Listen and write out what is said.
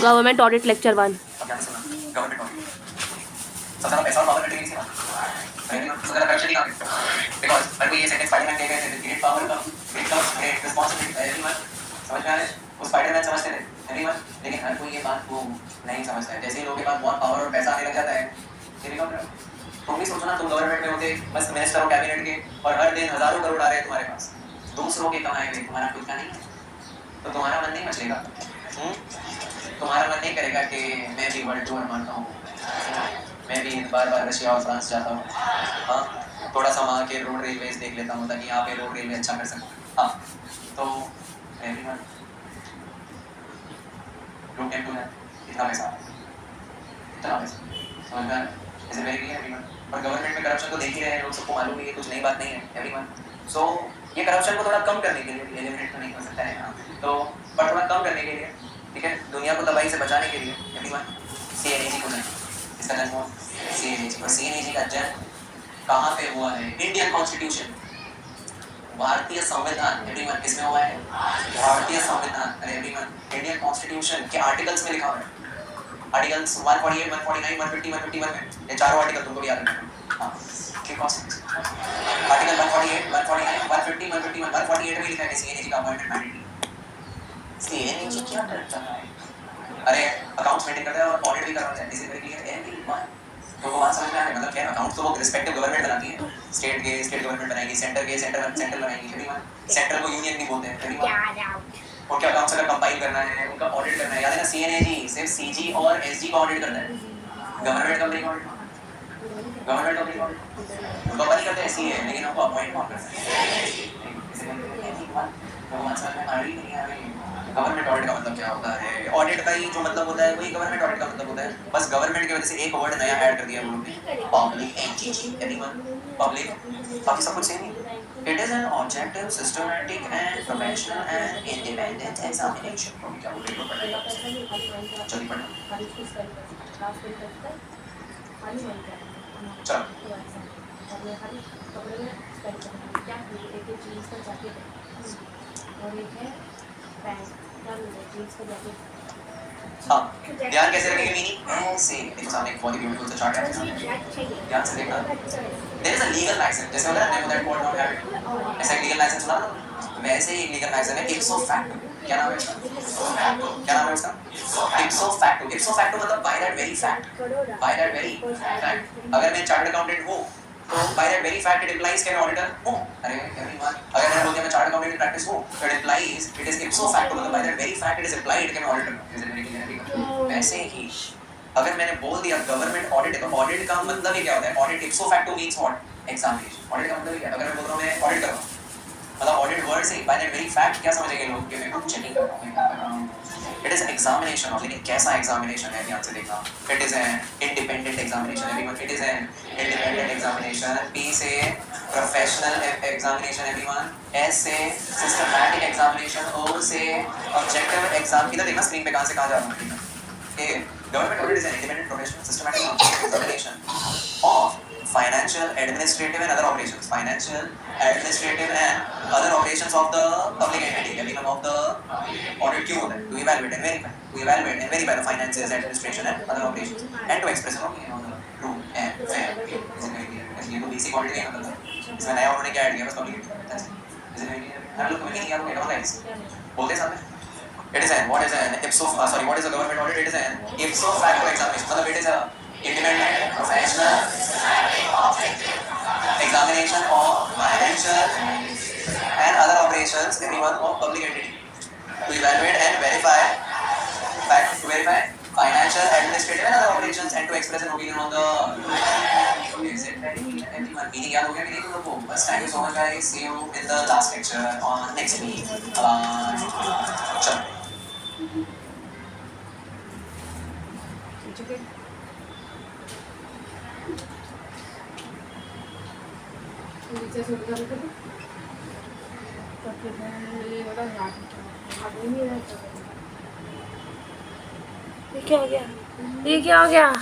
Government audit lecture 1। अब ध्यान से सुनना, गवर्नमेंट ऑडिट सबसे ज्यादा पैसा और पावर कंट्री किसी का सबसे ज्यादा करप्शन कहाँ पे? बिकॉज हर कोई ये सेंटेंस स्पाइडरमैन कह गए थे, great power comes great responsibility. Everyone समझ में आ रहा है? वो स्पाइडरमैन समझते थे एवरीवन, लेकिन हर कोई ये बात को नहीं समझता है। जैसे ही लोगों के पास बहुत पावर और पैसा आने लग जाता है, तुम भी सोचो ना, तुम गवर्नमेंट में होते, बस मिनिस्टर हो कैबिनेट के, और हर दिन हजारों करोड़ आ रहे हैं तुम्हारे पास, दूसरों के कमाए हुए, तुम्हारा खुद का नहीं है, तो तुम्हारा मन नहीं मचलेगा। तुम्हारा मन नहीं करेगा कि मैं भी वर्ल्ड टूर मारता हूँ, मैं भी बार बार रशिया और फ्रांस जाता हूँ, हाँ थोड़ा सा वहाँ के रोड रेलवेज देख लेता हूँ ताकि यहाँ पे रोड रेलवे अच्छा कर सकूँ। हाँ तो everyone don't tempt to that. इतना पैसा समझ में आ रहा है? Is very clear everyone. और गवर्नमेंट में करप्शन तो देख ही रहे हैं लोग, सबको मालूम है ये कुछ नई बात नहीं है एवरीवन। सो ये करप्शन को थोड़ा कम करने के लिए, एलिमिनेट तो नहीं कर सकता है हाँ, तो पर थोड़ा कम करने के लिए, ठीक है, दुनिया को तबाही से बचाने के लिए एवरीवन CNAG को नहीं, इसका जन्म हुआ CNAG। और CNAG का जन्म कहाँ पे हुआ है? इंडियन कॉन्स्टिट्यूशन, भारतीय संविधान एवरीवन, किसमें हुआ है? भारतीय संविधान। अरे एवरीवन, इंडियन कॉन्स्टिट्यूशन के आर्टिकल्स में लिखा हुआ है, आर्टिकल्स 148, 149, 150, 151 में, ये चारों आर्टिकल तुमको भी याद रखना। हाँ ठीक है, आर्टिकल 148, 149, 150, 151, 148 में लिखा है कि CNAG का अपॉइंटमेंट मैंडेटरी। CNAG क्या करता है? अरे अकाउंट्स मेंटेन करता है और ऑडिट भी करवाता है। इसी तरीके से एवरीवन तो बात समझ में आ रही है? मतलब क्या अकाउंट्स तो वो रिस्पेक्टिव गवर्नमेंट बनाती है, स्टेट के स्टेट गवर्नमेंट बनाएगी, सेंटर के सेंट्रल बनाएगी एवरीवन, सेंट्रल को यूनियन भी बोलते हैं एवरीवन। उनके अकाउंट्स अगर कंपाइल करना है, उनका ऑडिट करना है, याद है ना CNAG सिर्फ CG और SG का ऑडिट करता है, गवर्नमेंट कंपनी का ऑडिट, गवर्नमेंट कंपनी का ऑडिट उनका नहीं करते ऐसी है, लेकिन उनको अपॉइंट कौन करता है? वो मतलब में आ रही नहीं आ रही। गवर्नमेंट ऑडिट का मतलब क्या होता है? ऑडिट का ही जो मतलब होता है वही गवर्नमेंट ऑडिट का मतलब होता है, बस गवर्नमेंट की वजह से एक वर्ड नया ऐड कर दिया उन्होंने, पब्लिक एंटिटी एवरीवन, पब्लिक, बाकी सब कुछ same he. It is an objective, systematic and professional and independent examination. क्या बोल रही हो? पढ़ाई चलिए पढ़ना। चलो हाँ ध्यान कैसे रखेंगे? मीनिंग ऐसे देखो, सामने एक बहुत ही ब्यूटीफुल सा चार्ट है, ध्यान से देखना। There is a legal maxim, जैसे होता है ना दैट कोड नॉट हैव, ऐसा एक लीगल मैक्सिम सुना, वैसे ही एक लीगल मैक्सिम है इप्सो फैक्टो। क्या नाम है इसका? क्या नाम है इसका? इप्सो फैक्टो। इप्सो फैक्टो मतलब by that very fact, bye that very fact. अगर मैं चार्टर्ड अकाउंटेंट हूँ तो bye that very fact it implies कि मैं ऑडिटर हूँ। अरे एवरीवन, अगर मैं बोलते हैं मैं चार्टर्ड अकाउंटेंट की प्रैक्टिस हूँ तो it implies, it is ipso facto, मतलब by that very fact it is implied कि मैं ऑडिटर हूँ। Is it very clear? वैसे ही अगर मैंने बोल दिया गवर्नमेंट ऑडिट है, तो ऑडिट का मतलब ही क्या होता है? Audit इप्सो facto means what? Examination. Audit का मतलब क्या है? अगर मैं बोल रहा हूँ मैं ऑडिट कर रहा हूँ, मतलब ऑडिट वर्ड से बाय दैट वेरी फैक्ट क्या समझेंगे लोग कि मैं कुछ चेकिंग कर रहा हूँ। इट इज एग्जामिनेशन, और लेकिन कैसा एग्जामिनेशन है? ध्यान से देखना। It is an independent examination everyone, it is an independent examination. P से प्रोफेशनल एग्जामिनेशन एवरीवन, S से सिस्टमैटिक एग्जामिनेशन, O से ऑब्जेक्टिव एग्जाम। इधर देखना स्क्रीन पे कहाँ से कहाँ जा रहा हूँ। Government audit is an independent, professional, systematic examination of financial, administrative and other operations. Financial, administrative and other operations of the public entity. Every one of the audit क्यों होता है? To evaluate and verify. To evaluate and verify the finances, administration and other operations, and to express an opinion on the true and fair. Is it very clear? ये तो basic audit का मतलब है। इसमें नया उन्होंने क्या ऐड किया? बस public entity। Is it very clear? हर लोग तुम्हें नहीं याद होगा guys? बोलते हैं सामने। It is an, what is an ipso, what is a government audit? It is an ipso facto examination. मतलब it is a independent, professional examination of financial and other operations, everyone of public entity, to evaluate and verify financial, administrative and other operations, and to express an opinion on the. Is it everyone meaning याद हो गया कि नहीं तुम लोग को? बस thank you so much guys. See you in the last lecture on next week. चलो ये क्या हो गया? ये क्या हो गया?